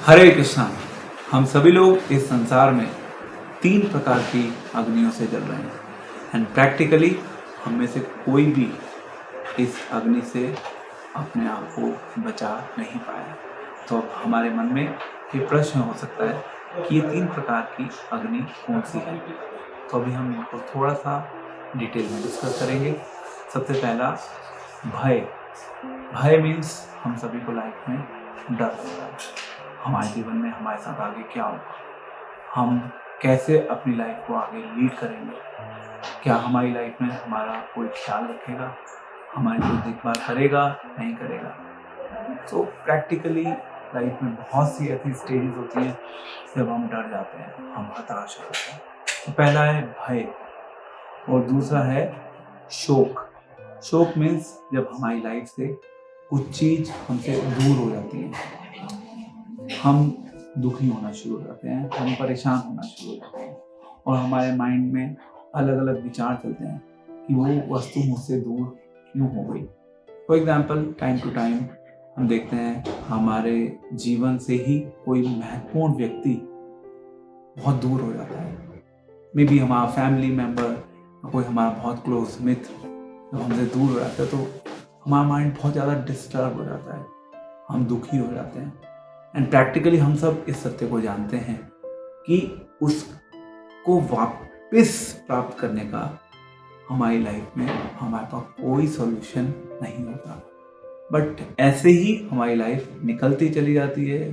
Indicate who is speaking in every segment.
Speaker 1: हरे कृष्णा। हम सभी लोग इस संसार में तीन प्रकार की अग्नियों से जल रहे हैं एंड प्रैक्टिकली हम में से कोई भी इस अग्नि से अपने आप को बचा नहीं पाया। तो अब हमारे मन में ये प्रश्न हो सकता है कि ये तीन प्रकार की अग्नि कौन सी है। तो अभी हम इनको थोड़ा सा डिटेल में डिस्कस करेंगे। सबसे पहला भय। भय मीन्स हम सभी को लाइफ में डर होता है। हमारे जीवन में हमारे साथ आगे क्या होगा, हम कैसे अपनी लाइफ को आगे लीड करेंगे, क्या हमारी लाइफ में हमारा कोई ख्याल रखेगा, हमारी कोई देखभाल करेगा नहीं करेगा। तो प्रैक्टिकली लाइफ में बहुत सी ऐसी स्टेजेस होती हैं जब हम डर जाते हैं, हम हताश हो जाते हैं। तो पहला है भय और दूसरा है शोक। शोक मीन्स जब हमारी लाइफ से कुछ चीज़ हमसे दूर हो जाती है, हम दुखी होना शुरू हो जाते हैं, हम परेशान होना शुरू हो जाते हैं और हमारे माइंड में अलग अलग विचार चलते हैं कि वो वस्तु मुझसे दूर क्यों हो गई। For example, time to time हम देखते हैं हमारे जीवन से ही कोई महत्वपूर्ण व्यक्ति बहुत दूर हो जाता है। मे बी हमारा फैमिली मेम्बर, कोई हमारा बहुत क्लोज मित्र जब हमसे दूर हो जाता है तो हमारा माइंड बहुत ज़्यादा डिस्टर्ब हो जाता है, हम दुखी हो जाते हैं। एंड प्रैक्टिकली हम सब इस सत्य को जानते हैं कि उसको वापस प्राप्त करने का हमारी लाइफ में हमारे पास कोई सॉल्यूशन नहीं होता। बट ऐसे ही हमारी लाइफ निकलती चली जाती है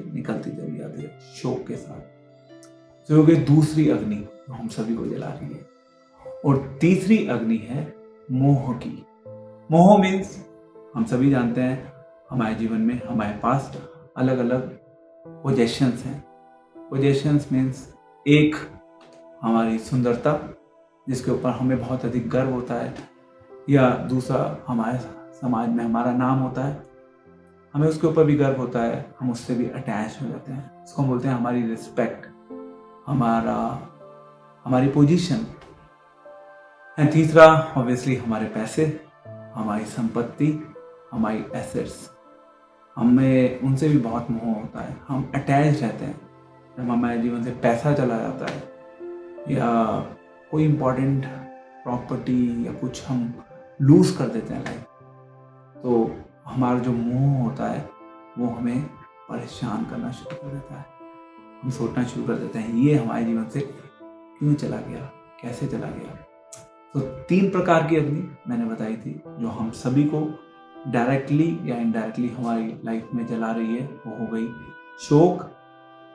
Speaker 1: शोक के साथ। जो कि दूसरी अग्नि जो हम सभी को जला रही है। और तीसरी अग्नि है मोह की। मोह मीन्स हम सभी जानते हैं हमारे जीवन में हमारे पास अलग अलग पोजेशंस हैं। पोजेशंस मीन्स एक हमारी सुंदरता जिसके ऊपर हमें बहुत अधिक गर्व होता है, या दूसरा हमारे समाज में हमारा नाम होता है, हमें उसके ऊपर भी गर्व होता है, हम उससे भी अटैच हो जाते हैं। इसको हम बोलते हैं हमारी रिस्पेक्ट, हमारी पोजीशन। एंड तीसरा ऑब्वियसली हमारे पैसे, हमारी संपत्ति, हमारी एसेट्स। हमें उनसे भी बहुत मोह होता है, हम अटैच रहते हैं। जब हमारे जीवन से पैसा चला जाता है या कोई इम्पोर्टेंट प्रॉपर्टी या कुछ हम लूज कर देते हैं लाइफ, तो हमारा जो मोह होता है वो हमें परेशान करना शुरू कर देता है। हम सोचना शुरू कर देते हैं ये हमारे जीवन से क्यों चला गया, कैसे चला गया। तो तीन प्रकार की अग्नि मैंने बताई थी जो हम सभी को डायरेक्टली या इनडायरेक्टली हमारी लाइफ में जला रही है। वो हो गई शोक,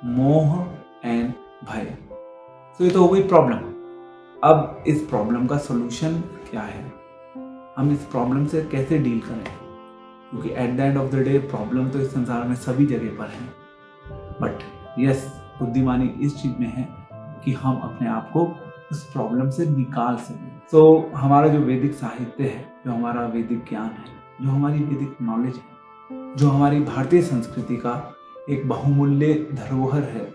Speaker 1: मोह एंड भय। तो ये तो हो गई प्रॉब्लम। अब इस प्रॉब्लम का सॉल्यूशन क्या है, हम इस प्रॉब्लम से कैसे डील करें, क्योंकि at the end of the day problem तो इस संसार में सभी जगह पर है। बट यस, बुद्धिमानी इस चीज में है कि हम अपने आप को उस प्रॉब्लम से निकाल सकें। तो हमारा जो वैदिक साहित्य है, जो हमारा वैदिक ज्ञान है, जो हमारी वैदिक नॉलेज है, जो हमारी भारतीय संस्कृति का एक बहुमूल्य धरोहर है,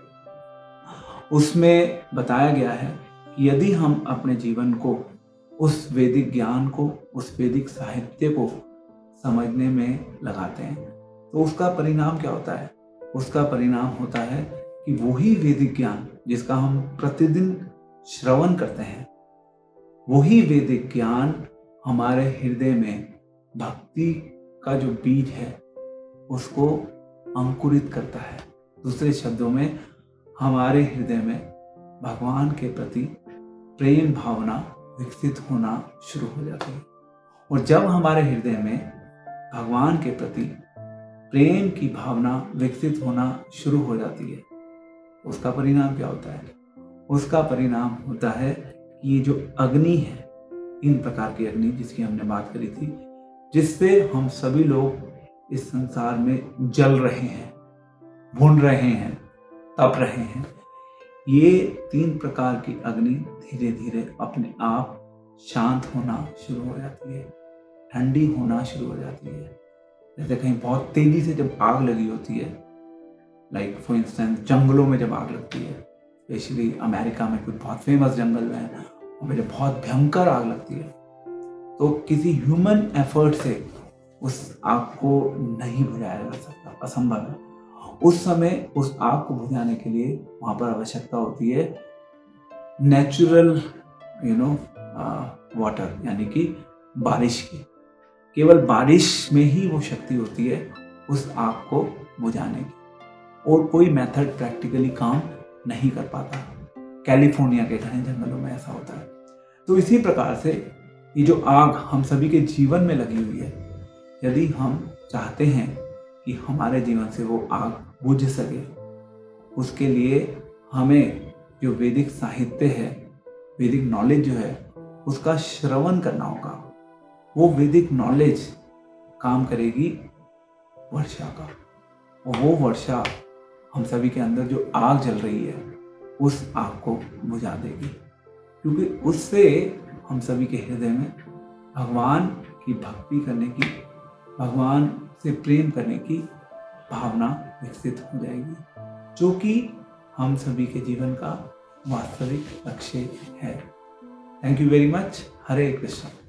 Speaker 1: उसमें बताया गया है कि यदि हम अपने जीवन को, उस वैदिक ज्ञान को, उस वैदिक साहित्य को समझने में लगाते हैं तो उसका परिणाम क्या होता है। उसका परिणाम होता है कि वही वैदिक ज्ञान जिसका हम प्रतिदिन श्रवण करते हैं, वही वैदिक ज्ञान हमारे हृदय में भक्ति का जो बीज है उसको अंकुरित करता है। दूसरे शब्दों में हमारे हृदय में भगवान के प्रति प्रेम भावना विकसित होना शुरू हो जाती है। और जब हमारे हृदय में भगवान के प्रति प्रेम की भावना विकसित होना शुरू हो जाती है, उसका परिणाम क्या होता है। उसका परिणाम होता है कि ये जो अग्नि है, तीन प्रकार की अग्नि जिसकी हमने बात करी थी, जिससे हम सभी लोग इस संसार में जल रहे हैं, भून रहे हैं, तप रहे हैं, ये तीन प्रकार की अग्नि धीरे धीरे अपने आप शांत होना शुरू हो जाती है, ठंडी होना शुरू हो जाती है। जैसे कहीं बहुत तेजी से जब आग लगी होती है, लाइक फॉर इंस्टेंस जंगलों में जब आग लगती है, स्पेशली अमेरिका में कुछ बहुत फेमस जंगल है, वहाँ जब बहुत भयंकर आग लगती है तो किसी ह्यूमन एफर्ट से उस आग को नहीं बुझाया जा सकता, असंभव है। उस समय उस आग को बुझाने के लिए वहाँ पर आवश्यकता होती है नेचुरल वाटर, यानी कि बारिश की। केवल बारिश में ही वो शक्ति होती है उस आग को बुझाने की, और कोई मेथड प्रैक्टिकली काम नहीं कर पाता। कैलिफोर्निया के घने जंगलों में ऐसा होता है। तो इसी प्रकार से ये जो आग हम सभी के जीवन में लगी हुई है, यदि हम चाहते हैं कि हमारे जीवन से वो आग बुझ सके, उसके लिए हमें जो वैदिक साहित्य है, वैदिक नॉलेज जो है, उसका श्रवण करना होगा। वो वैदिक नॉलेज काम करेगी वर्षा का, और वो वर्षा हम सभी के अंदर जो आग जल रही है उस आग को बुझा देगी, क्योंकि उससे हम सभी के हृदय में भगवान की भक्ति करने की, भगवान से प्रेम करने की भावना विकसित हो जाएगी, जो कि हम सभी के जीवन का वास्तविक लक्ष्य है। Thank you very much. Hare Krishna.